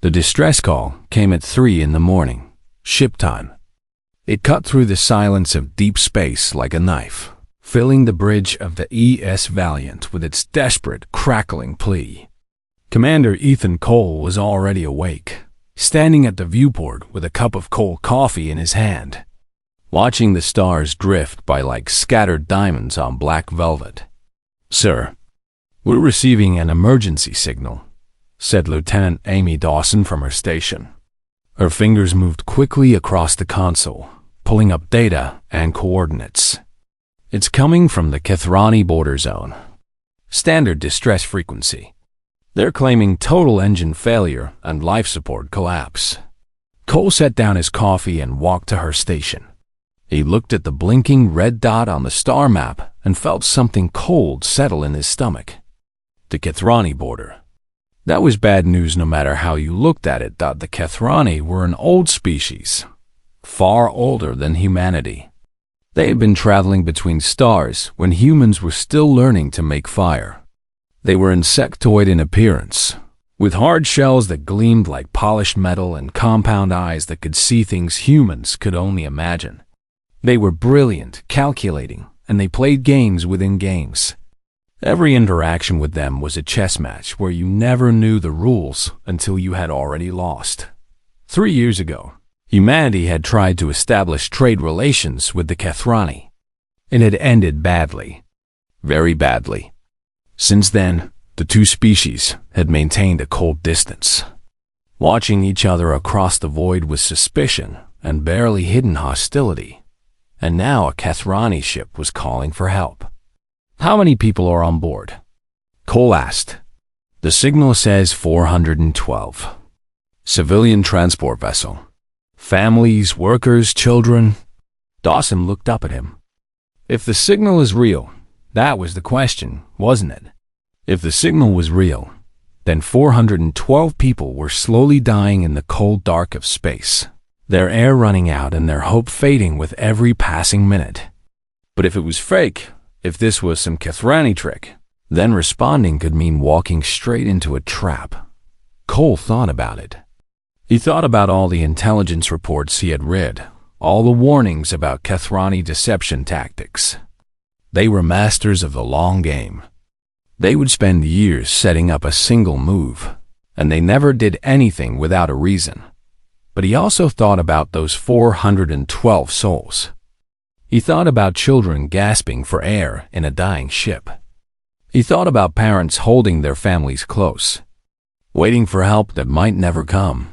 The distress call came at 3 in the morning, ship time. It cut through the silence of deep space like a knife, filling the bridge of the ES Valiant with its desperate, crackling plea. Commander Ethan Cole was already awake, standing at the viewport with a cup of cold coffee in his hand, watching the stars drift by like scattered diamonds on black velvet. "Sir, we're receiving an emergency signal," said Lieutenant Amy Dawson from her station. Her fingers moved quickly across the console, pulling up data and coordinates. "It's coming from the Kethrani border zone. Standard distress frequency. They're claiming total engine failure and life support collapse." Cole set down his coffee and walked to her station. He looked at the blinking red dot on the star map and felt something cold settle in his stomach. The Kethrani border. That was bad news no matter how you looked at it. The Kethrani were an old species, far older than humanity. They had been traveling between stars when humans were still learning to make fire. They were insectoid in appearance, with hard shells that gleamed like polished metal and compound eyes that could see things humans could only imagine. They were brilliant, calculating, and they played games within games. Every interaction with them was a chess match where you never knew the rules until you had already lost. 3 years ago, humanity had tried to establish trade relations with the Kethrani. It had ended badly, very badly. Since then, the two species had maintained a cold distance, watching each other across the void with suspicion and barely hidden hostility. And now a Kethrani ship was calling for help. "How many people are on board?" Cole asked. "The signal says 412. Civilian transport vessel. Families, workers, children." Dawson looked up at him. If the signal is real, that was the question, wasn't it? If the signal was real, then 412 people were slowly dying in the cold dark of space, their air running out and their hope fading with every passing minute. But if it was fake, if this was some Kethrani trick, then responding could mean walking straight into a trap. Cole thought about it. He thought about all the intelligence reports he had read, all the warnings about Kethrani deception tactics. They were masters of the long game. They would spend years setting up a single move, and they never did anything without a reason. But he also thought about those 412 souls. He thought about children gasping for air in a dying ship. He thought about parents holding their families close, waiting for help that might never come.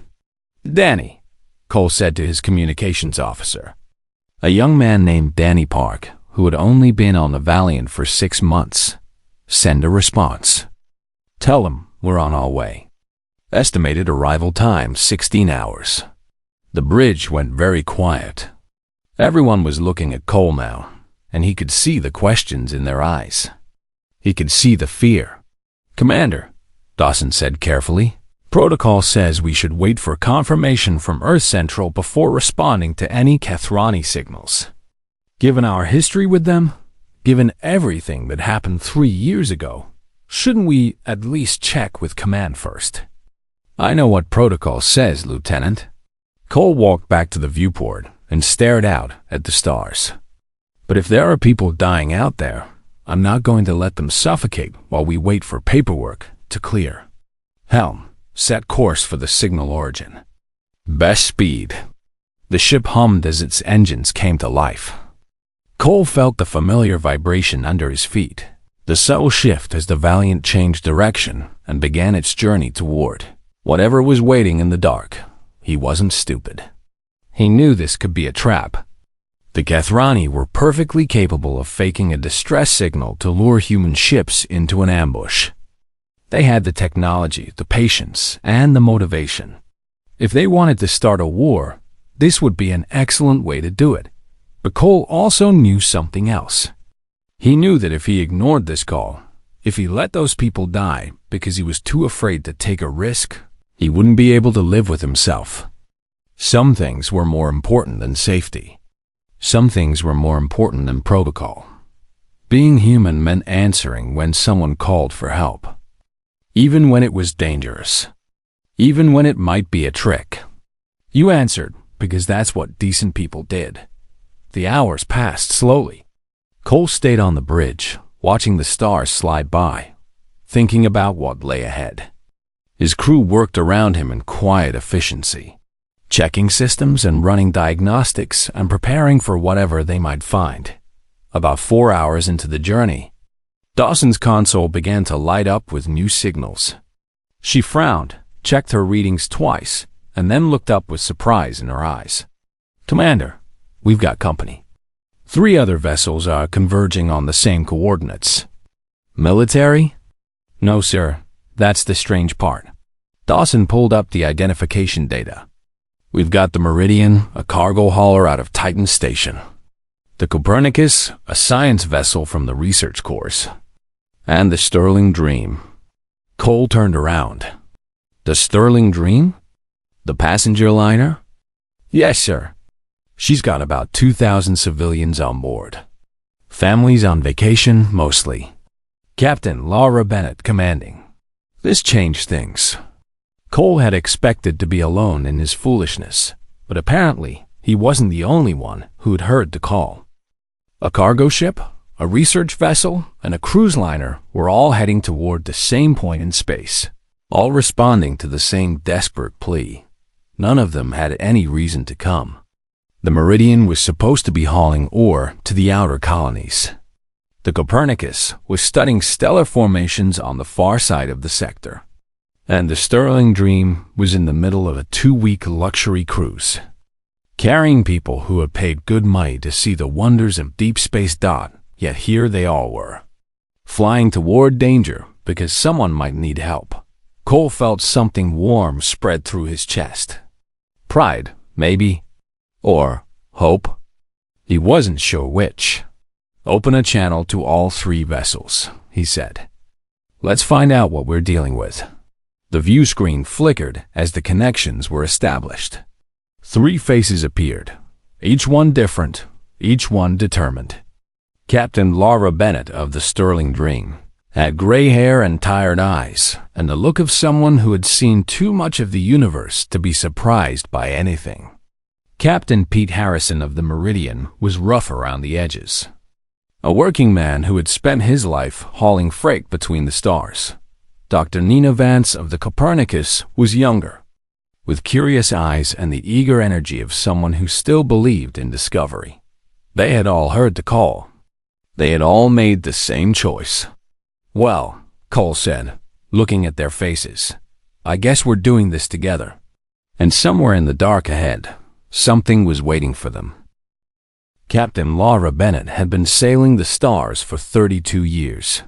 "Danny," Cole said to his communications officer, a young man named Danny Park, who had only been on the Valiant for 6 months. "Send a response. Tell him we're on our way. Estimated arrival time 16 hours. The bridge went very quiet. Everyone was looking at Cole now, and he could see the questions in their eyes. He could see the fear. "Commander," Dawson said carefully, "protocol says we should wait for confirmation from Earth Central before responding to any Kethrani signals. Given our history with them, given everything that happened 3 years ago, shouldn't we at least check with command first?" "I know what protocol says, Lieutenant." Cole walked back to the viewport and stared out at the stars. "But if there are people dying out there, I'm not going to let them suffocate while we wait for paperwork to clear. Helm, set course for the signal origin. Best speed." The ship hummed as its engines came to life. Cole felt the familiar vibration under his feet, the subtle shift as the Valiant changed direction and began its journey toward whatever was waiting in the dark. He wasn't stupid. He knew this could be a trap. The Kethrani were perfectly capable of faking a distress signal to lure human ships into an ambush. They had the technology, the patience, and the motivation. If they wanted to start a war, this would be an excellent way to do it. But Cole also knew something else. He knew that if he ignored this call, if he let those people die because he was too afraid to take a risk, he wouldn't be able to live with himself. Some things were more important than safety. Some things were more important than protocol. Being human meant answering when someone called for help, even when it was dangerous. even when it might be a trick. You answered, because that's what decent people did. The hours passed slowly. Cole stayed on the bridge, watching the stars slide by, thinking about what lay ahead. His crew worked around him in quiet efficiency, checking systems and running diagnostics and preparing for whatever they might find. About 4 hours into the journey, Dawson's console began to light up with new signals. She frowned, checked her readings twice, and then looked up with surprise in her eyes. "Commander, we've got company. 3 other vessels are converging on the same coordinates." "Military?" "No, sir. That's the strange part." Dawson pulled up the identification data. "We've got the Meridian, a cargo hauler out of Titan Station. The Copernicus, a science vessel from the research course. And the Sterling Dream." Cole turned around. "The Sterling Dream? The passenger liner?" "Yes, sir. She's got about 2,000 civilians on board. Families on vacation, mostly. Captain Laura Bennett commanding." This changed things. Cole had expected to be alone in his foolishness, but apparently he wasn't the only one who'd heard the call. A cargo ship, a research vessel, and a cruise liner were all heading toward the same point in space, all responding to the same desperate plea. None of them had any reason to come. The Meridian was supposed to be hauling ore to the outer colonies. The Copernicus was studying stellar formations on the far side of the sector. And the Sterling Dream was in the middle of a 2-week luxury cruise, carrying people who had paid good money to see the wonders of deep space. Yet here they all were, flying toward danger because someone might need help. Cole felt something warm spread through his chest. Pride, maybe, or hope. He wasn't sure which. "Open a channel to all 3 vessels," he said. "Let's find out what we're dealing with." The view screen flickered as the connections were established. 3 faces appeared, each one different, each one determined. Captain Laura Bennett of the Sterling Dream had gray hair and tired eyes, and the look of someone who had seen too much of the universe to be surprised by anything. Captain Pete Harrison of the Meridian was rough around the edges, a working man who had spent his life hauling freight between the stars. Dr. Nina Vance of the Copernicus was younger, with curious eyes and the eager energy of someone who still believed in discovery. They had all heard the call. They had all made the same choice. "Well," Cole said, looking at their faces, "I guess we're doing this together." And somewhere in the dark ahead, something was waiting for them. Captain Laura Bennett had been sailing the stars for 32 years.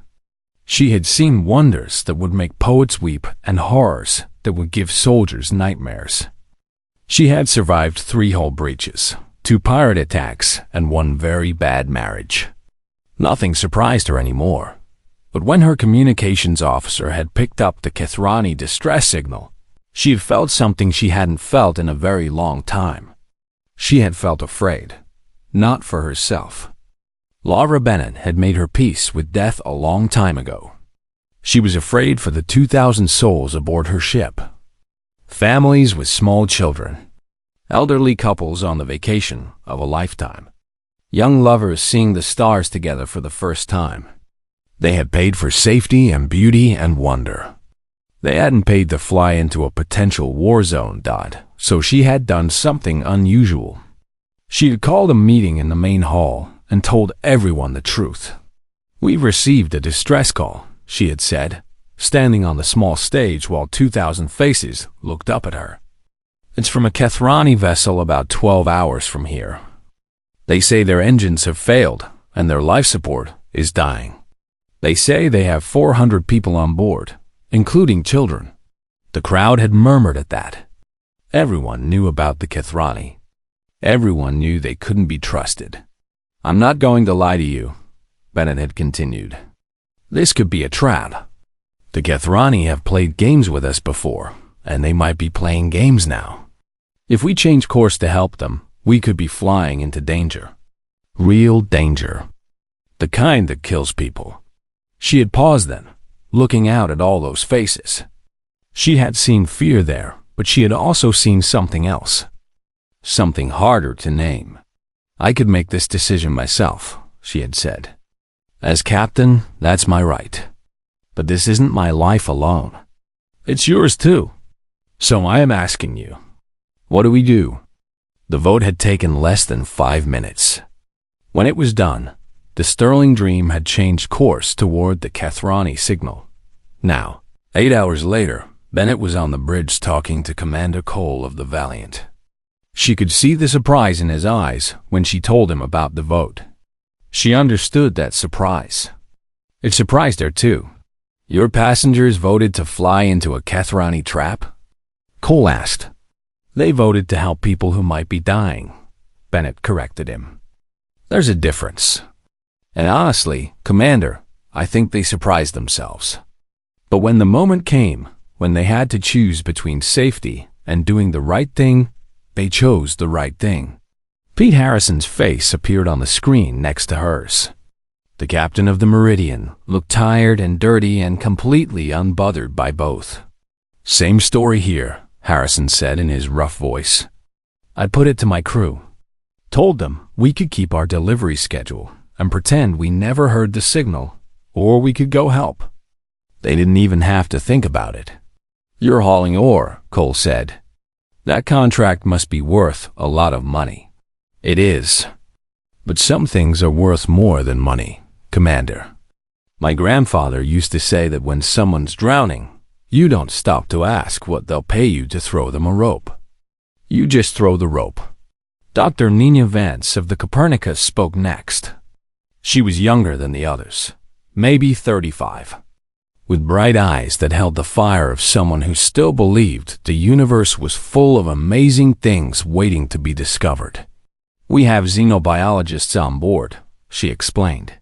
She had seen wonders that would make poets weep and horrors that would give soldiers nightmares. She had survived 3 hull breaches, 2 pirate attacks, and 1 very bad marriage. Nothing surprised her anymore. But when her communications officer had picked up the Kethrani distress signal, she had felt something she hadn't felt in a very long time. She had felt afraid, not for herself. Laura Bennett had made her peace with death a long time ago. She was afraid for the 2,000 souls aboard her ship. Families with small children, elderly couples on the vacation of a lifetime, young lovers seeing the stars together for the first time. They had paid for safety and beauty and wonder. They hadn't paid to fly into a potential war zone. So she had done something unusual. She had called a meeting in the main hall and told everyone the truth. "We received a distress call," she had said, standing on the small stage while 2,000 faces looked up at her. "It's from a Kethrani vessel about 12 hours from here. They say their engines have failed and their life support is dying. They say they have 400 people on board, including children." The crowd had murmured at that. Everyone knew about the Kethrani. Everyone knew they couldn't be trusted. "I'm not going to lie to you," Bennett had continued. "This could be a trap. The Kethrani have played games with us before, and they might be playing games now. If we change course to help them, we could be flying into danger. Real danger. The kind that kills people." She had paused then, looking out at all those faces. She had seen fear there, but she had also seen something else. Something harder to name. I could make this decision myself, she had said. As captain, that's my right. But this isn't my life alone. It's yours too. So I am asking you, what do we do? The vote had taken less than 5 minutes. When it was done, the Sterling Dream had changed course toward the Kathrani signal. Now, 8 hours later, Bennett was on the bridge talking to Commander Cole of the Valiant. She could see the surprise in his eyes when she told him about the vote. She understood that surprise. It surprised her too. Your passengers voted to fly into a Kathrani trap? Cole asked. They voted to help people who might be dying, Bennett corrected him. There's a difference. And honestly, Commander, I think they surprised themselves. But when the moment came, when they had to choose between safety and doing the right thing, they chose the right thing. Pete Harrison's face appeared on the screen next to hers. The captain of the Meridian looked tired and dirty and completely unbothered by both. Same story here, Harrison said in his rough voice. I put it to my crew. Told them we could keep our delivery schedule and pretend we never heard the signal, or we could go help. They didn't even have to think about it. You're hauling ore, Cole said. That contract must be worth a lot of money. It is. But some things are worth more than money, Commander. My grandfather used to say that when someone's drowning, you don't stop to ask what they'll pay you to throw them a rope. You just throw the rope. Dr. Nina Vance of the Copernicus spoke next. She was younger than the others, maybe 35, with bright eyes that held the fire of someone who still believed the universe was full of amazing things waiting to be discovered. We have xenobiologists on board, she explained.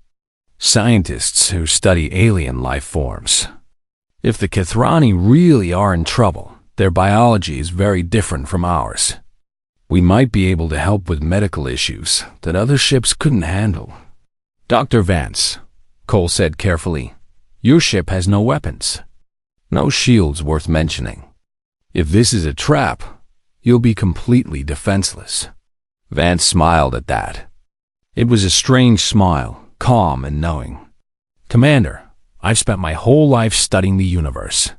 Scientists who study alien life forms. If the Kathrani really are in trouble, their biology is very different from ours. We might be able to help with medical issues that other ships couldn't handle. Dr. Vance, Cole said carefully, your ship has no weapons. No shields worth mentioning. If this is a trap, you'll be completely defenseless. Vance smiled at that. It was a strange smile, calm and knowing. Commander, I've spent my whole life studying the universe.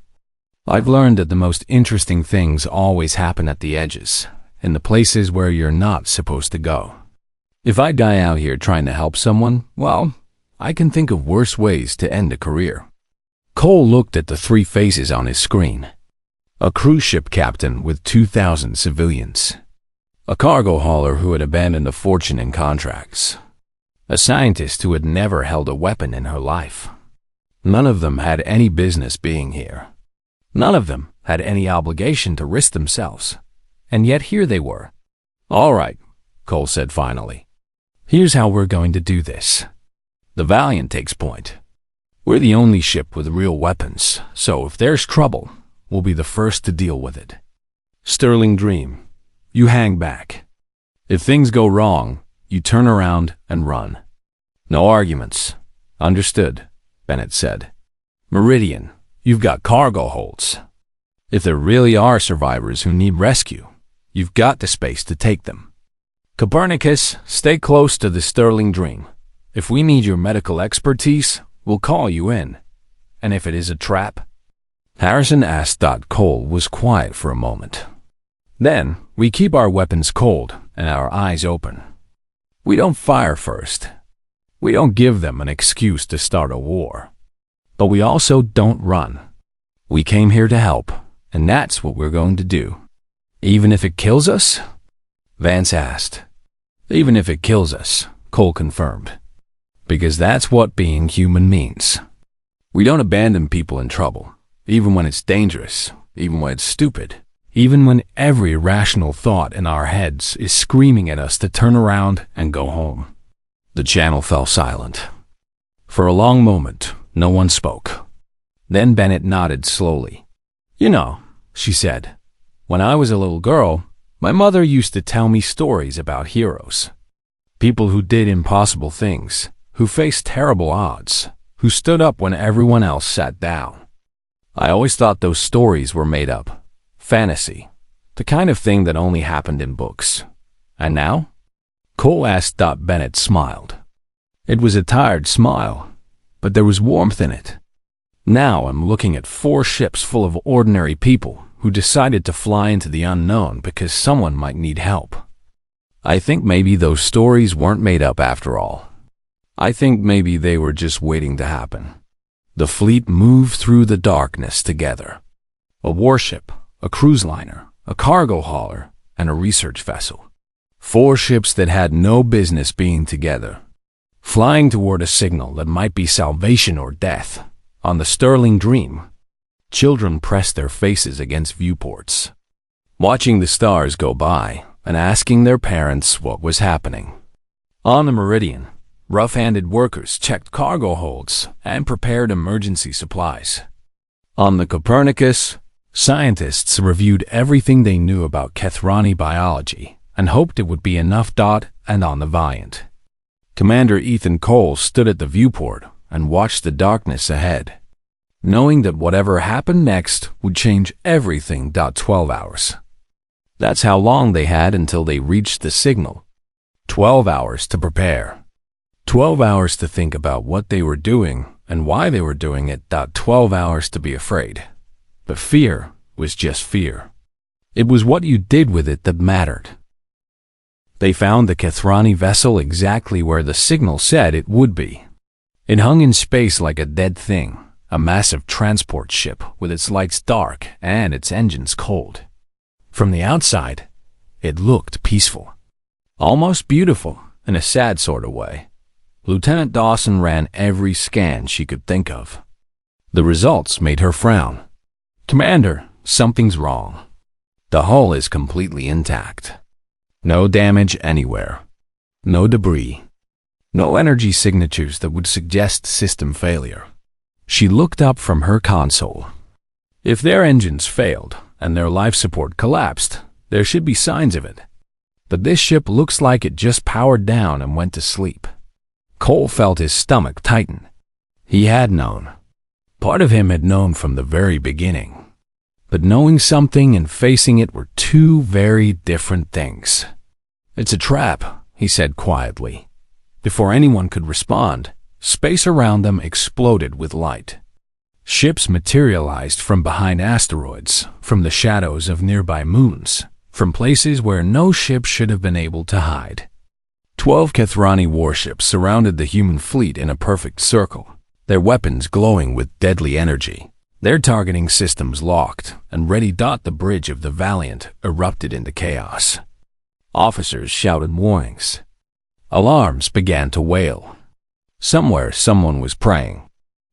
I've learned that the most interesting things always happen at the edges, in the places where you're not supposed to go. If I die out here trying to help someone, well, I can think of worse ways to end a career. Cole looked at the 3 faces on his screen. A cruise ship captain with 2,000 civilians. A cargo hauler who had abandoned a fortune in contracts. A scientist who had never held a weapon in her life. None of them had any business being here. None of them had any obligation to risk themselves. And yet here they were. All right, Cole said finally. Here's how we're going to do this. The Valiant takes point. We're the only ship with real weapons, so if there's trouble, we'll be the first to deal with it. Sterling Dream, you hang back. If things go wrong, you turn around and run. No arguments. Understood, Bennett said. Meridian, you've got cargo holds. If there really are survivors who need rescue, you've got the space to take them. Copernicus, stay close to the Sterling Dream. If we need your medical expertise, we'll call you in. And if it is a trap? Harrison asked. Cole was quiet for a moment. Then, we keep our weapons cold and our eyes open. We don't fire first. We don't give them an excuse to start a war. But we also don't run. We came here to help, and that's what we're going to do. Even if it kills us? Vance asked. Even if it kills us, Cole confirmed. Because that's what being human means. We don't abandon people in trouble, even when it's dangerous, even when it's stupid, even when every rational thought in our heads is screaming at us to turn around and go home. The channel fell silent. For a long moment, no one spoke. Then Bennett nodded slowly. You know, she said, when I was a little girl, my mother used to tell me stories about heroes. People who did impossible things, who faced terrible odds, who stood up when everyone else sat down. I always thought those stories were made up. Fantasy. The kind of thing that only happened in books. And now? Cole asked. Bennett smiled. It was a tired smile, but there was warmth in it. Now I'm looking at 4 ships full of ordinary people who decided to fly into the unknown because someone might need help. I think maybe those stories weren't made up after all. I think maybe they were just waiting to happen. The fleet moved through the darkness together. A warship, a cruise liner, a cargo hauler, and a research vessel. 4 ships that had no business being together, flying toward a signal that might be salvation or death. On the Sterling Dream, children pressed their faces against viewports, watching the stars go by and asking their parents what was happening. On the Meridian, rough-handed workers checked cargo holds and prepared emergency supplies. On the Copernicus, scientists reviewed everything they knew about Kethrani biology and hoped it would be enough. And on the Valiant, Commander Ethan Cole stood at the viewport and watched the darkness ahead, knowing that whatever happened next would change everything. 12 hours. That's how long they had until they reached the signal. 12 hours to prepare. 12 hours to think about what they were doing and why they were doing it. 12 hours to be afraid. But fear was just fear. It was what you did with it that mattered. They found the Kethrani vessel exactly where the signal said it would be. It hung in space like a dead thing, a massive transport ship with its lights dark and its engines cold. From the outside, it looked peaceful, almost beautiful in a sad sort of way. Lieutenant Dawson ran every scan she could think of. The results made her frown. Commander, something's wrong. The hull is completely intact. No damage anywhere. No debris. No energy signatures that would suggest system failure. She looked up from her console. If their engines failed and their life support collapsed, there should be signs of it. But this ship looks like it just powered down and went to sleep. Cole felt his stomach tighten. He had known. Part of him had known from the very beginning. But knowing something and facing it were 2 very different things. It's a trap, he said quietly. Before anyone could respond, space around them exploded with light. Ships materialized from behind asteroids, from the shadows of nearby moons, from places where no ship should have been able to hide. 12 Kethrani warships surrounded the human fleet in a perfect circle, their weapons glowing with deadly energy. Their targeting systems locked and ready. The bridge of the Valiant erupted into chaos. Officers shouted warnings. Alarms began to wail. Somewhere someone was praying.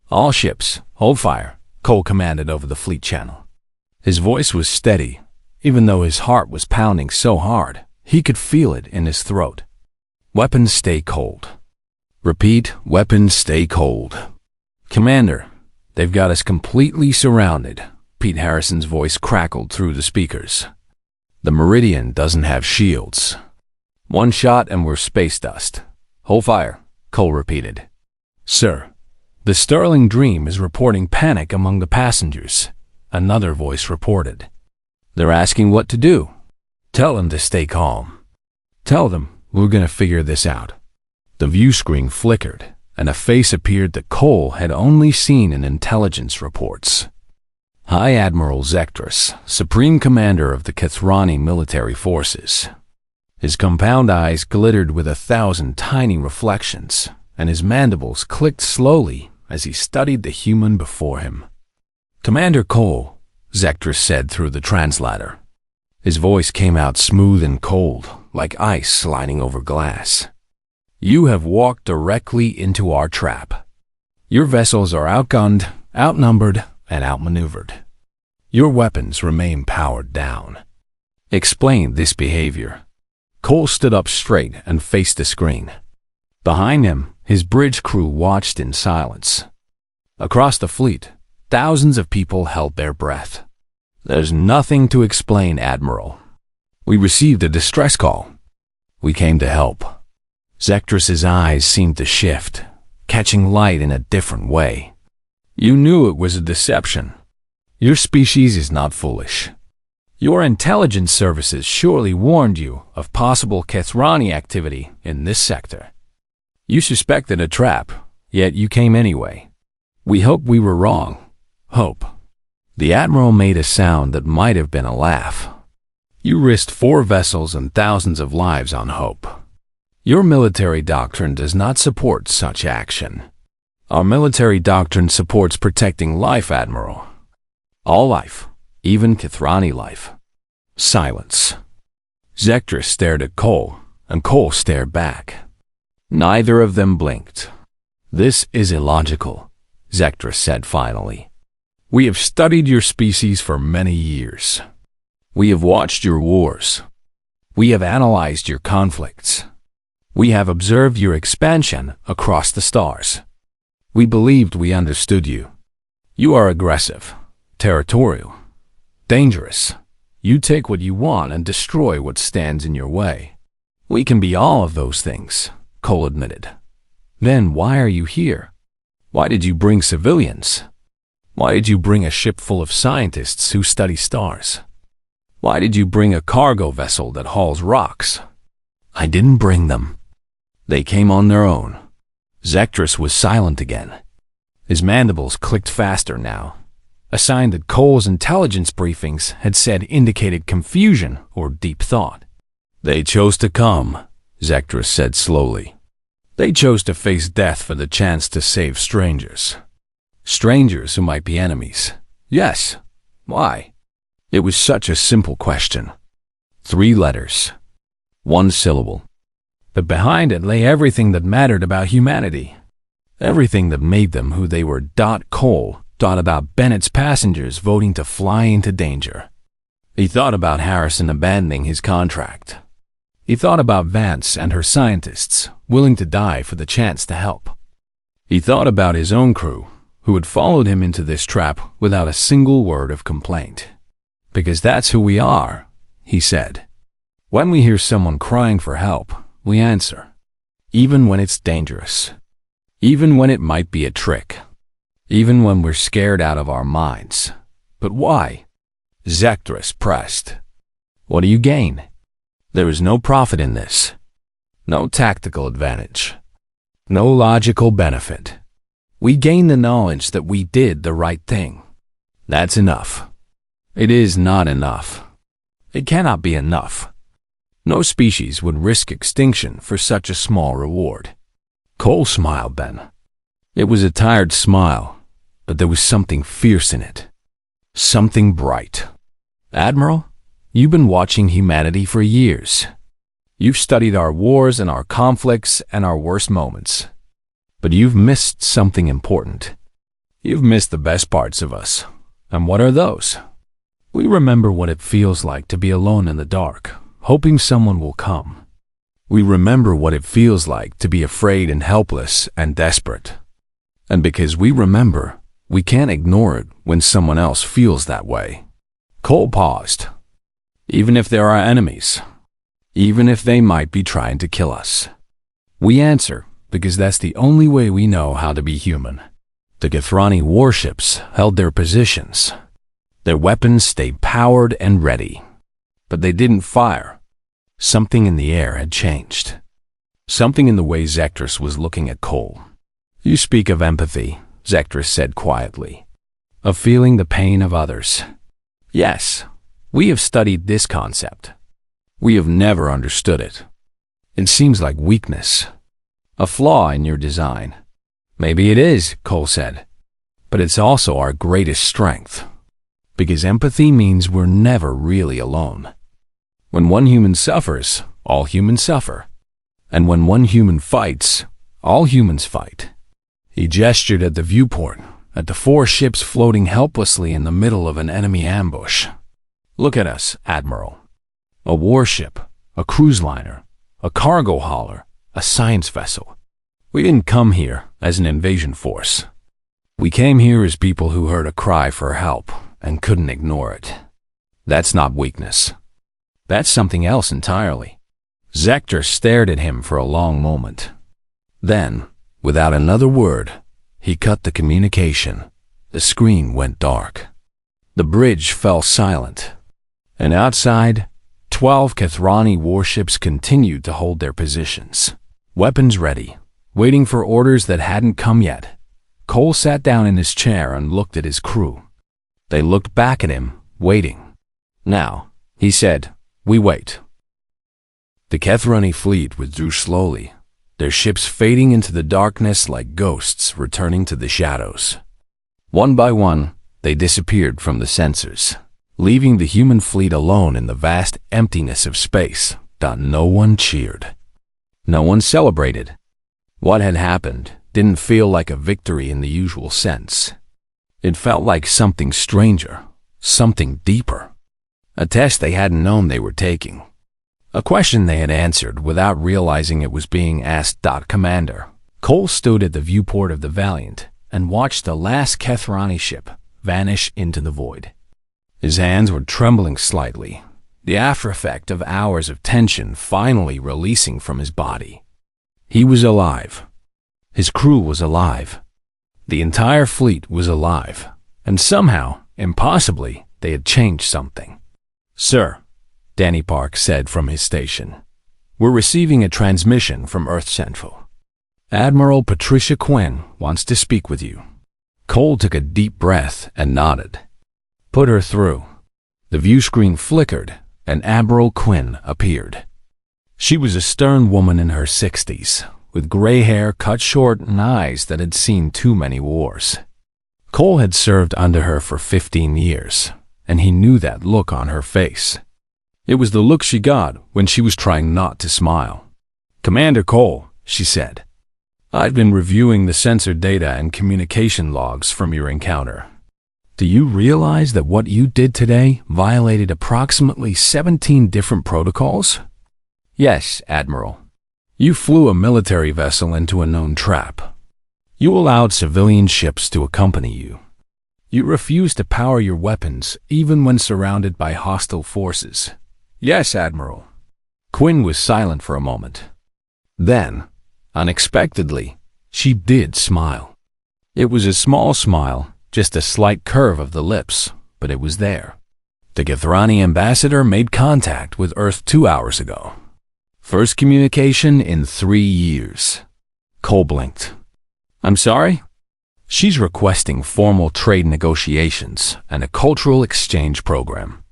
All ships, hold fire, Cole commanded over the fleet channel. His voice was steady, even though his heart was pounding so hard, he could feel it in his throat. Weapons stay cold. Repeat, weapons stay cold. Commander, they've got us completely surrounded. Pete Harrison's voice crackled through the speakers. The Meridian doesn't have shields. 1 shot and we're space dust. Hold fire, Cole repeated. Sir, the Sterling Dream is reporting panic among the passengers, another voice reported. They're asking what to do. Tell them to stay calm. Tell them we're going to figure this out. The view screen flickered, and a face appeared that Cole had only seen in intelligence reports. High Admiral Zektris, Supreme Commander of the Kethrani military forces. His compound eyes glittered with 1,000 tiny reflections, and his mandibles clicked slowly as he studied the human before him. Commander Cole, Zektris said through the translator. His voice came out smooth and cold, like ice sliding over glass. You have walked directly into our trap. Your vessels are outgunned, outnumbered, and outmaneuvered. Your weapons remain powered down. Explain this behavior. Cole stood up straight and faced the screen. Behind him, his bridge crew watched in silence. Across the fleet, thousands of people held their breath. There's nothing to explain, Admiral. We received a distress call. We came to help. Zektris' eyes seemed to shift, catching light in a different way. You knew it was a deception. Your species is not foolish. Your intelligence services surely warned you of possible Kethrani activity in this sector. You suspected a trap, yet you came anyway. We hope we were wrong. Hope. The Admiral made a sound that might have been a laugh. You risked 4 vessels and thousands of lives on hope. Your military doctrine does not support such action. Our military doctrine supports protecting life, Admiral. All life, even Kethrani life. Silence. Zektra stared at Cole, and Cole stared back. Neither of them blinked. This is illogical, Zektra said finally. We have studied your species for many years. We have watched your wars. We have analyzed your conflicts. We have observed your expansion across the stars. We believed we understood you. You are aggressive, territorial, dangerous. You take what you want and destroy what stands in your way. We can be all of those things, Cole admitted. Then why are you here? Why did you bring civilians? Why did you bring a ship full of scientists who study stars? Why did you bring a cargo vessel that hauls rocks? I didn't bring them. They came on their own. Zektris was silent again. His mandibles clicked faster now, a sign that Cole's intelligence briefings had said indicated confusion or deep thought. They chose to come, Zektris said slowly. They chose to face death for the chance to save strangers. Strangers who might be enemies. Yes. Why? It was such a simple question. 3 letters. 1 syllable. But behind it lay everything that mattered about humanity. Everything that made them who they were. Cole thought about Bennett's passengers voting to fly into danger. He thought about Harrison abandoning his contract. He thought about Vance and her scientists willing to die for the chance to help. He thought about his own crew, who had followed him into this trap without a single word of complaint. Because that's who we are, he said. When we hear someone crying for help, we answer. Even when it's dangerous. Even when it might be a trick. Even when we're scared out of our minds. But why? Zektris pressed. What do you gain? There is no profit in this. No tactical advantage. No logical benefit. We gain the knowledge that we did the right thing. That's enough. It is not enough. It cannot be enough. No species would risk extinction for such a small reward. Cole smiled then. It was a tired smile, but there was something fierce in it. Something bright. Admiral, you've been watching humanity for years. You've studied our wars and our conflicts and our worst moments. But you've missed something important. You've missed the best parts of us. And what are those? We remember what it feels like to be alone in the dark, hoping someone will come. We remember what it feels like to be afraid and helpless and desperate. And because we remember, we can't ignore it when someone else feels that way. Cole paused. Even if there are enemies, even if they might be trying to kill us, we answer because that's the only way we know how to be human. The Kethrani warships held their positions. Their weapons stayed powered and ready. But they didn't fire. Something in the air had changed. Something in the way Zektris was looking at Cole. You speak of empathy, Zektris said quietly. Of feeling the pain of others. Yes, we have studied this concept. We have never understood it. It seems like weakness. A flaw in your design. Maybe it is, Cole said. But it's also our greatest strength. Because empathy means we're never really alone. When one human suffers, all humans suffer. And when one human fights, all humans fight. He gestured at the viewport, at the 4 ships floating helplessly in the middle of an enemy ambush. Look at us, Admiral. A warship, a cruise liner, a cargo hauler, a science vessel. We didn't come here as an invasion force. We came here as people who heard a cry for help and couldn't ignore it. That's not weakness. That's something else entirely. Zektris stared at him for a long moment. Then, without another word, he cut the communication. The screen went dark. The bridge fell silent, and outside, 12 Kethrani warships continued to hold their positions, weapons ready, waiting for orders that hadn't come yet. Cole sat down in his chair and looked at his crew. They looked back at him, waiting. "Now," he said, "we wait." The Kethrani fleet withdrew slowly, their ships fading into the darkness like ghosts returning to the shadows. One by one, they disappeared from the sensors, leaving the human fleet alone in the vast emptiness of space. No one cheered. No one celebrated. What had happened didn't feel like a victory in the usual sense. It felt like something stranger, something deeper. A test they hadn't known they were taking. A question they had answered without realizing it was being asked. Commander. Cole stood at the viewport of the Valiant and watched the last Kethrani ship vanish into the void. His hands were trembling slightly, the aftereffect of hours of tension finally releasing from his body. He was alive. His crew was alive. The entire fleet was alive, and somehow, impossibly, they had changed something. "Sir," Danny Park said from his station, "we're receiving a transmission from Earth Central. Admiral Patricia Quinn wants to speak with you." Cole took a deep breath and nodded. "Put her through." The view screen flickered, and Admiral Quinn appeared. She was a stern woman in her 60s, with gray hair cut short and eyes that had seen too many wars. Cole had served under her for 15 years, and he knew that look on her face. It was the look she got when she was trying not to smile. "Commander Cole," she said, "I've been reviewing the sensor data and communication logs from your encounter. Do you realize that what you did today violated approximately 17 different protocols?" "Yes, Admiral. You flew a military vessel into a known trap. You allowed civilian ships to accompany you. You refused to power your weapons even when surrounded by hostile forces." "Yes, Admiral." Quinn was silent for a moment. Then, unexpectedly, she did smile. It was a small smile, just a slight curve of the lips, but it was there. "The Kethrani ambassador made contact with Earth 2 hours ago. First communication in 3 years." Cole blinked. "I'm sorry?" "She's requesting formal trade negotiations and a cultural exchange program.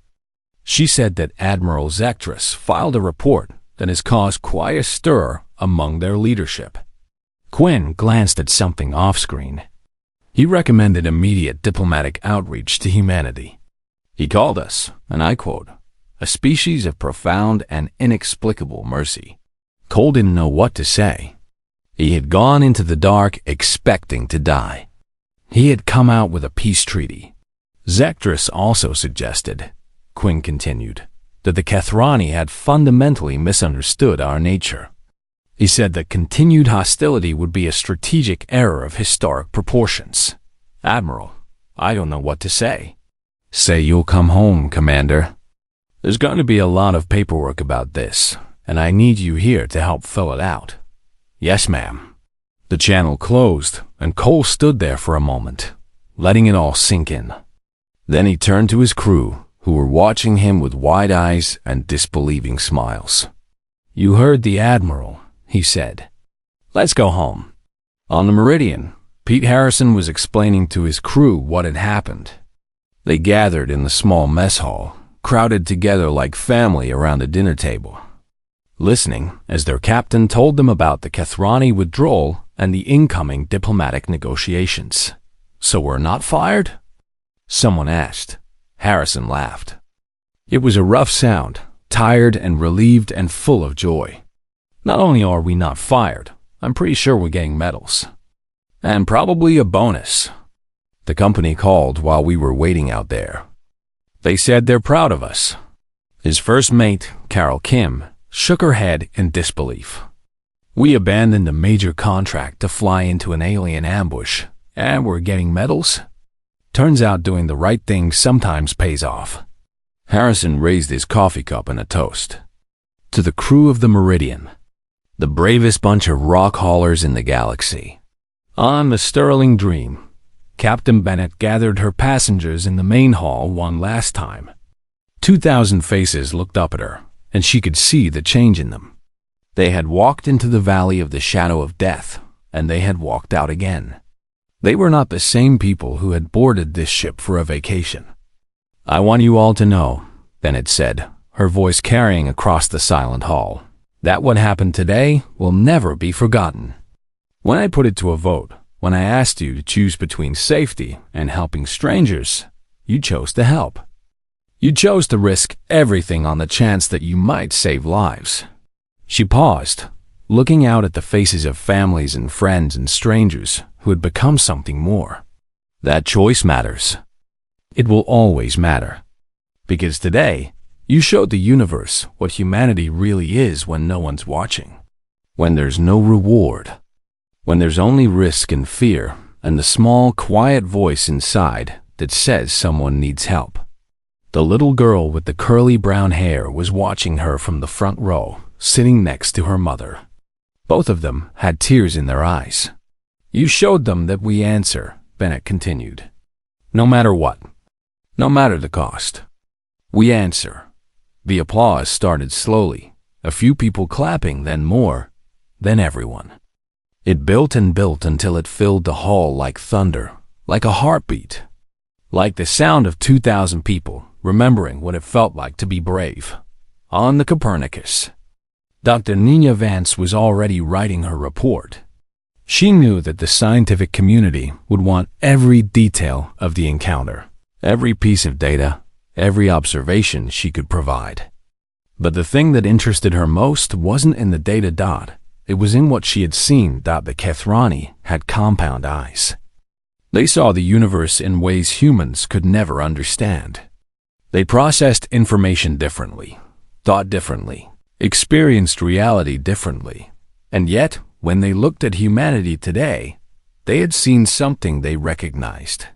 She said that Admiral Zektrus filed a report that has caused quite a stir among their leadership." Quinn glanced at something off-screen. He recommended immediate diplomatic outreach to humanity. He called us, and I quote, "a species of profound and inexplicable mercy." Cole didn't know what to say. He had gone into the dark expecting to die. He had come out with a peace treaty. Zektrus also suggested, Quinn continued, that the Kethrani had fundamentally misunderstood our nature. He said that continued hostility would be a strategic error of historic proportions. Admiral, I don't know what to say. Say you'll come home, Commander. There's going to be a lot of paperwork about this, and I need you here to help fill it out. Yes, ma'am. The channel closed, and Cole stood there for a moment, letting it all sink in. Then he turned to his crew, who were watching him with wide eyes and disbelieving smiles. You heard the Admiral, he said. Let's go home. On the Meridian, Pete Harrison was explaining to his crew what had happened. They gathered in the small mess hall, crowded together like family around the dinner table, listening as their captain told them about the Kethrani withdrawal and the incoming diplomatic negotiations. So we're not fired? Someone asked. Harrison laughed. It was a rough sound, tired and relieved and full of joy. Not only are we not fired, I'm pretty sure we're getting medals. And probably a bonus. The company called while we were waiting out there. They said they're proud of us. His first mate, Carol Kim, shook her head in disbelief. We abandoned a major contract to fly into an alien ambush, and we're getting medals? Turns out doing the right thing sometimes pays off. Harrison raised his coffee cup in a toast. To the crew of the Meridian, the bravest bunch of rock haulers in the galaxy. On the Sterling Dream, Captain Bennett gathered her passengers in the main hall one last time. 2,000 faces looked up at her, and she could see the change in them. They had walked into the valley of the shadow of death, and they had walked out again. They were not the same people who had boarded this ship for a vacation. "I want you all to know," Bennett said, her voice carrying across the silent hall, "that what happened today will never be forgotten. When I put it to a vote, when I asked you to choose between safety and helping strangers, you chose to help. You chose to risk everything on the chance that you might save lives." She paused, looking out at the faces of families and friends and strangers who had become something more. That choice matters. It will always matter. Because today, you showed the universe what humanity really is when no one's watching. When there's no reward. When there's only risk and fear, and the small, quiet voice inside that says someone needs help. The little girl with the curly brown hair was watching her from the front row, sitting next to her mother. Both of them had tears in their eyes. "You showed them that we answer," Bennett continued. "No matter what. No matter the cost. We answer." The applause started slowly, a few people clapping, then more, then everyone. It built and built until it filled the hall like thunder, like a heartbeat, like the sound of 2,000 people remembering what it felt like to be brave. On the Copernicus. Dr. Nina Vance was already writing her report. She knew that the scientific community would want every detail of the encounter, every piece of data, every observation she could provide. But the thing that interested her most wasn't in the data. It was in what she had seen. The Kethrani had compound eyes. They saw the universe in ways humans could never understand. They processed information differently, thought differently, experienced reality differently. And yet, when they looked at humanity today, they had seen something they recognized.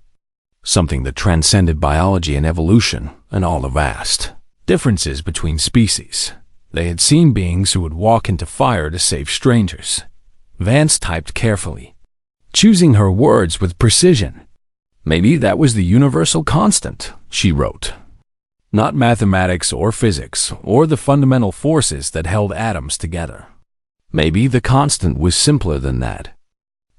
Something that transcended biology and evolution and all the vast differences between species. They had seen beings who would walk into fire to save strangers. Vance typed carefully, choosing her words with precision. "Maybe that was the universal constant," she wrote. "Not mathematics or physics or the fundamental forces that held atoms together. Maybe the constant was simpler than that.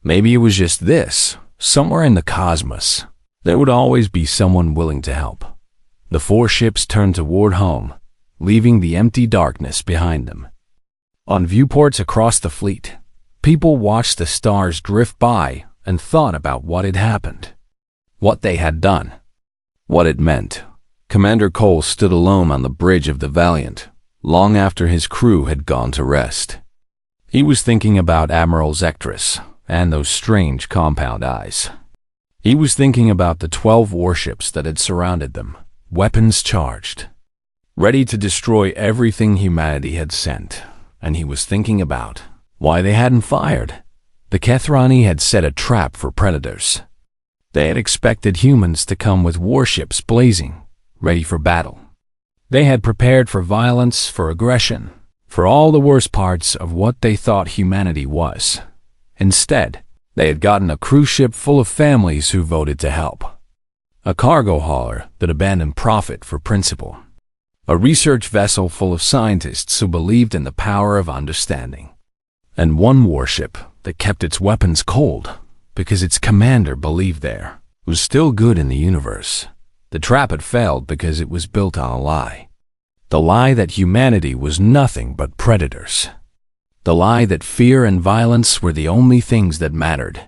Maybe it was just this, somewhere in the cosmos. There would always be someone willing to help." The 4 ships turned toward home, leaving the empty darkness behind them. On viewports across the fleet, people watched the stars drift by and thought about what had happened, what they had done, what it meant. Commander Cole stood alone on the bridge of the Valiant, long after his crew had gone to rest. He was thinking about Admiral Zectrus and those strange compound eyes. He was thinking about the 12 warships that had surrounded them, weapons charged, ready to destroy everything humanity had sent. And he was thinking about why they hadn't fired. The Kethrani had set a trap for predators. They had expected humans to come with warships blazing, ready for battle. They had prepared for violence, for aggression, for all the worst parts of what they thought humanity was. Instead, they had gotten a cruise ship full of families who voted to help. A cargo hauler that abandoned profit for principle. A research vessel full of scientists who believed in the power of understanding. And one warship that kept its weapons cold because its commander believed there was still good in the universe. The trap had failed because it was built on a lie. The lie that humanity was nothing but predators. The lie that fear and violence were the only things that mattered.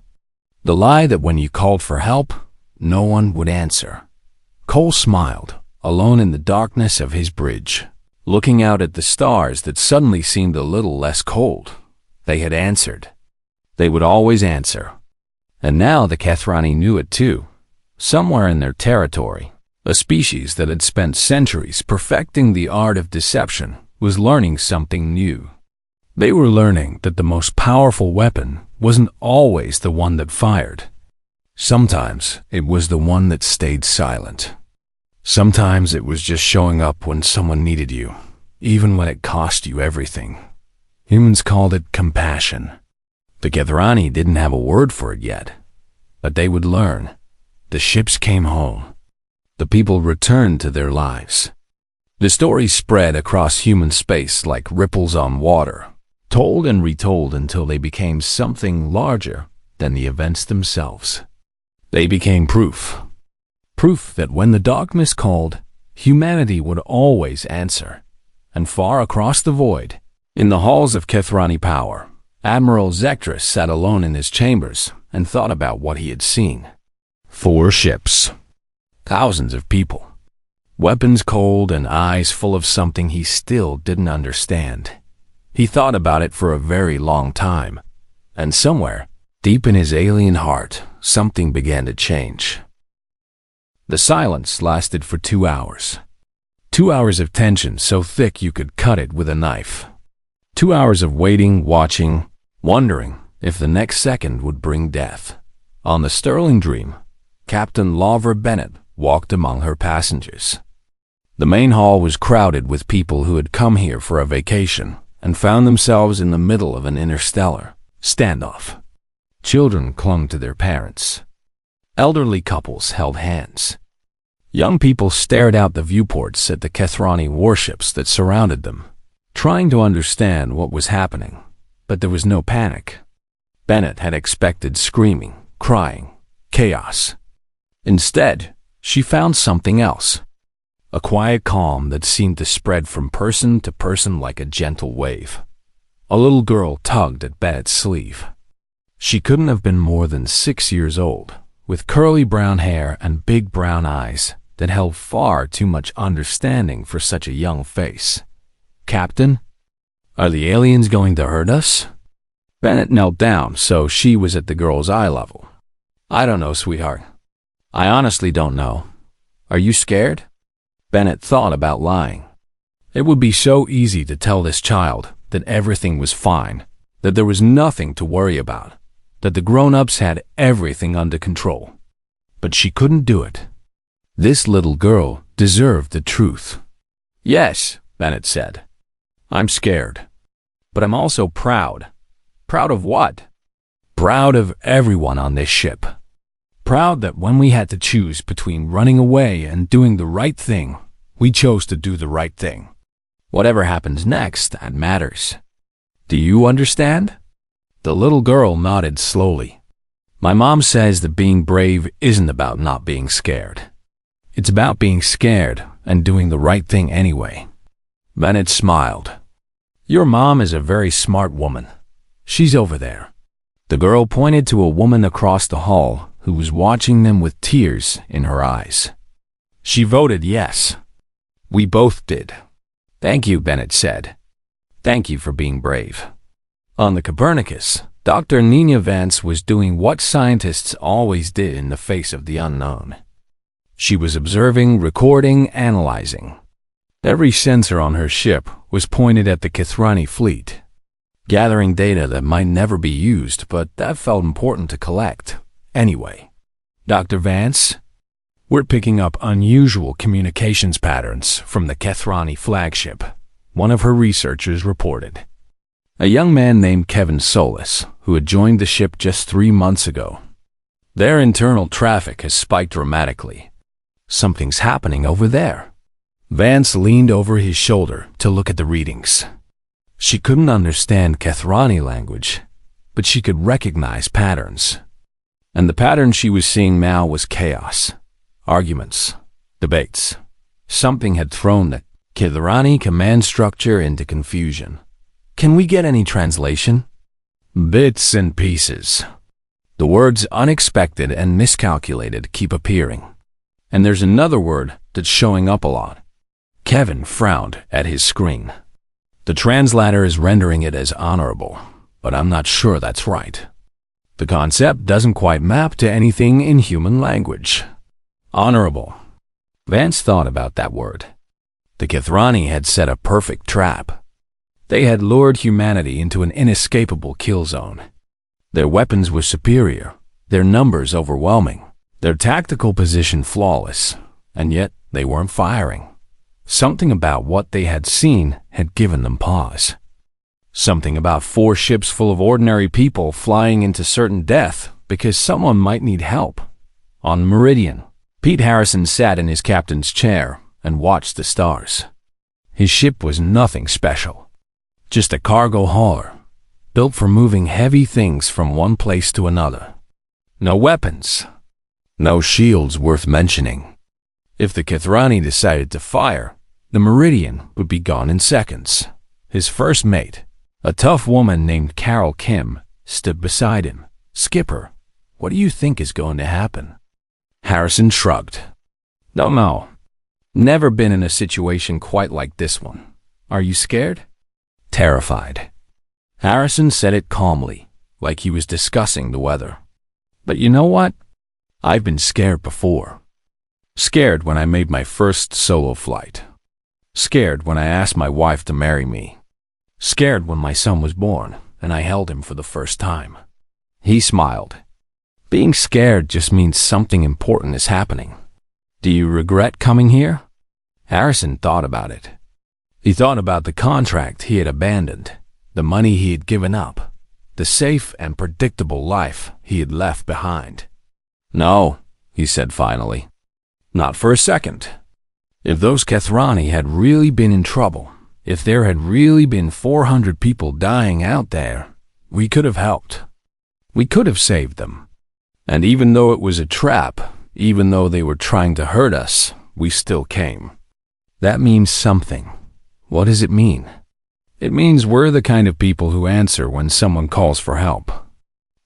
The lie that when you called for help, no one would answer. Cole smiled, alone in the darkness of his bridge, looking out at the stars that suddenly seemed a little less cold. They had answered. They would always answer. And now the Kethrani knew it too. Somewhere in their territory, a species that had spent centuries perfecting the art of deception was learning something new. They were learning that the most powerful weapon wasn't always the one that fired. Sometimes it was the one that stayed silent. Sometimes it was just showing up when someone needed you, even when it cost you everything. Humans called it compassion. The Kethrani didn't have a word for it yet, but they would learn. the ships came home. The people returned to their lives. The stories spread across human space like ripples on water, told and retold until they became something larger than the events themselves. They became proof. Proof that when the darkness called, humanity would always answer. And far across the void, in the halls of Kethrani power, Admiral Zektrus sat alone in his chambers and thought about what he had seen. 4 ships. Thousands of people. Weapons cold and eyes full of something he still didn't understand. He thought about it for a very long time, and somewhere, deep in his alien heart, something began to change. The silence lasted for 2 hours. 2 hours of tension so thick you could cut it with a knife. 2 hours of waiting, watching, wondering if the next second would bring death. On the Sterling Dream, Captain Laura Bennett walked among her passengers. The main hall was crowded with people who had come here for a vacation and found themselves in the middle of an interstellar standoff. Children clung to their parents. Elderly couples held hands. Young people stared out the viewports at the Kethrani warships that surrounded them, trying to understand what was happening, but there was no panic. Bennett had expected screaming, crying, chaos. Instead, she found something else. A quiet calm that seemed to spread from person to person like a gentle wave. A little girl tugged at Bennett's sleeve. She couldn't have been more than 6 years old, with curly brown hair and big brown eyes that held far too much understanding for such a young face. "Captain, are the aliens going to hurt us?" Bennett knelt down so she was at the girl's eye level. "I don't know, sweetheart. I honestly don't know. Are you scared?" Bennett thought about lying. It would be so easy to tell this child that everything was fine, that there was nothing to worry about, that the grown-ups had everything under control. But she couldn't do it. This little girl deserved the truth. "Yes," Bennett said. "I'm scared. But I'm also proud." "Proud of what?" "Proud of everyone on this ship. Proud that when we had to choose between running away and doing the right thing, we chose to do the right thing. Whatever happens next, that matters. Do you understand?" The little girl nodded slowly. "My mom says that being brave isn't about not being scared. It's about being scared and doing the right thing anyway." Bennett smiled. "Your mom is a very smart woman. She's over there." The girl pointed to a woman across the hall who was watching them with tears in her eyes. She voted yes. "We both did." "Thank you," Bennett said. "Thank you for being brave." On the Copernicus, Dr. Nina Vance was doing what scientists always did in the face of the unknown. She was observing, recording, analyzing. Every sensor on her ship was pointed at the Kethrani fleet, gathering data that might never be used, but that felt important to collect anyway. "Dr. Vance, we're picking up unusual communications patterns from the Kethrani flagship," one of her researchers reported. A young man named Kevin Solis, who had joined the ship just 3 months ago. "Their internal traffic has spiked dramatically. Something's happening over there." Vance leaned over his shoulder to look at the readings. She couldn't understand Kethrani language, but she could recognize patterns. And the pattern she was seeing now was chaos, arguments, debates. Something had thrown the Kethrani command structure into confusion. "Can we get any translation?" "Bits and pieces." The words unexpected and miscalculated keep appearing. And there's another word that's showing up a lot. Kevin frowned at his screen. "The translator is rendering it as honorable, but I'm not sure that's right. The concept doesn't quite map to anything in human language." Honorable. Vance thought about that word. The Kethrani had set a perfect trap. They had lured humanity into an inescapable kill zone. Their weapons were superior, their numbers overwhelming, their tactical position flawless, and yet they weren't firing. Something about what they had seen had given them pause. Something about 4 ships full of ordinary people flying into certain death because someone might need help. On Meridian, Pete Harrison sat in his captain's chair and watched the stars. His ship was nothing special, just a cargo hauler, built for moving heavy things from one place to another. No weapons, no shields worth mentioning. If the Kethrani decided to fire, the Meridian would be gone in seconds. His first mate, a tough woman named Carol Kim, stood beside him. "Skipper, what do you think is going to happen?" Harrison shrugged. "Don't know. Never been in a situation quite like this one. Are you scared?" "Terrified." Harrison said it calmly, like he was discussing the weather. "But you know what? I've been scared before. Scared when I made my first solo flight. Scared when I asked my wife to marry me. Scared when my son was born and I held him for the first time." He smiled. "Being scared just means something important is happening. Do you regret coming here?" Harrison thought about it. He thought about the contract he had abandoned, the money he had given up, the safe and predictable life he had left behind. "No," he said finally. "Not for a second. If those Kethrani had really been in trouble, if there had really been 400 people dying out there, we could have helped. We could have saved them. And even though it was a trap, even though they were trying to hurt us, we still came. That means something. What does it mean? It means we're the kind of people who answer when someone calls for help.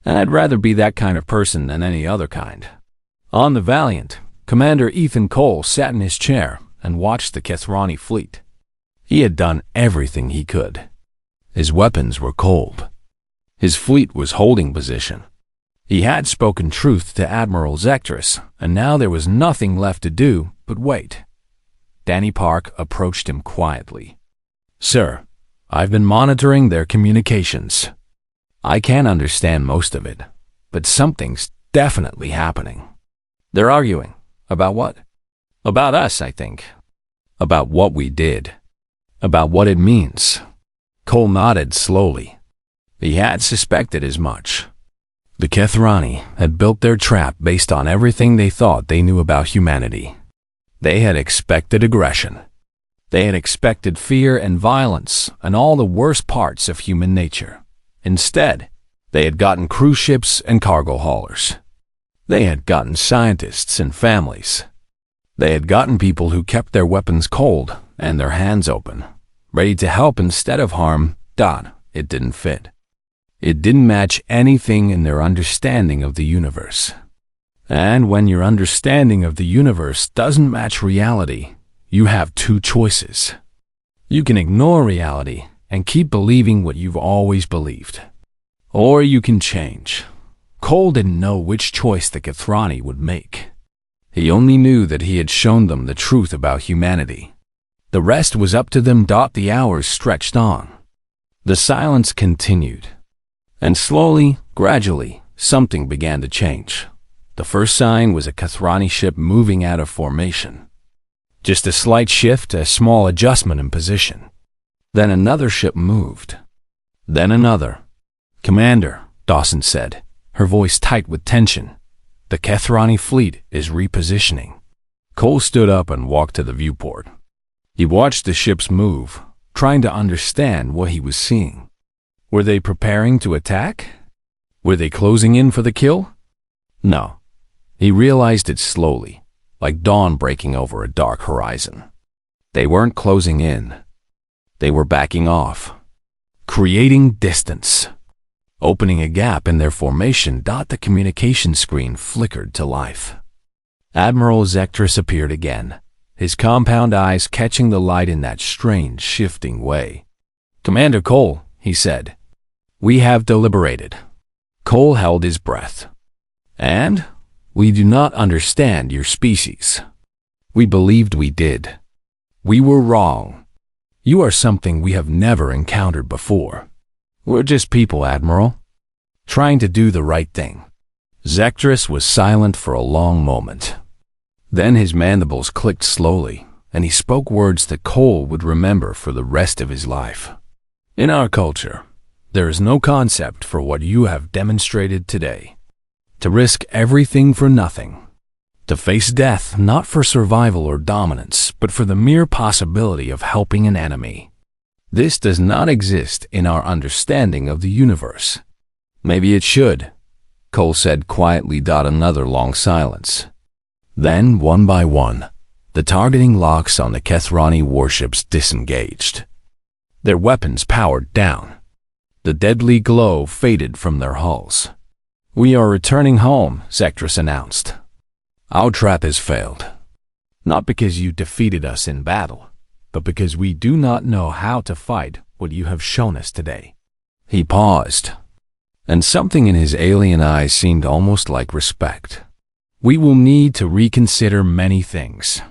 And I'd rather be that kind of person than any other kind." On the Valiant, Commander Ethan Cole sat in his chair and watched the Kethrani fleet. He had done everything he could. His weapons were cold. His fleet was holding position. He had spoken truth to Admiral Zectrus, and now there was nothing left to do but wait. Danny Park approached him quietly. "Sir, I've been monitoring their communications. I can't understand most of it, but something's definitely happening. They're arguing. About what? About us, I think. About what we did. About what it means." Cole nodded slowly. He had suspected as much. The Kethrani had built their trap based on everything they thought they knew about humanity. They had expected aggression. They had expected fear and violence and all the worst parts of human nature. Instead, they had gotten cruise ships and cargo haulers. They had gotten scientists and families. They had gotten people who kept their weapons cold and their hands open, ready to help instead of harm. It didn't fit. It didn't match anything in their understanding of the universe. And when your understanding of the universe doesn't match reality, you have two choices. You can ignore reality and keep believing what you've always believed. Or you can change. Cole didn't know which choice the Kethrani would make. He only knew that he had shown them the truth about humanity. The rest was up to them. The hours stretched on. The silence continued. And slowly, gradually, something began to change. The first sign was a Kethrani ship moving out of formation. Just a slight shift, a small adjustment in position. Then another ship moved. Then another. "Commander," Dawson said, her voice tight with tension, "the Kethrani fleet is repositioning." Cole stood up and walked to the viewport. He watched the ships move, trying to understand what he was seeing. Were they preparing to attack? Were they closing in for the kill? No. He realized it slowly, like dawn breaking over a dark horizon. They weren't closing in. They were backing off, creating distance, opening a gap in their formation. The communication screen flickered to life. Admiral Zectrus appeared again, his compound eyes catching the light in that strange, shifting way. "Commander Cole," he said, "we have deliberated." Cole held his breath. "And? We do not understand your species. We believed we did. We were wrong. You are something we have never encountered before. We're just people, Admiral, trying to do the right thing." Zectrus was silent for a long moment. Then his mandibles clicked slowly, and he spoke words that Cole would remember for the rest of his life. "In our culture, there is no concept for what you have demonstrated today. To risk everything for nothing. To face death not for survival or dominance, but for the mere possibility of helping an enemy. This does not exist in our understanding of the universe. Maybe it should, Cole said quietly. Another long silence. Then, one by one, the targeting locks on the Kethrani warships disengaged. Their weapons powered down. The deadly glow faded from their hulls. "We are returning home," Sectress announced. "Our trap has failed. Not because you defeated us in battle, but because we do not know how to fight what you have shown us today." He paused, and something in his alien eyes seemed almost like respect. "We will need to reconsider many things,"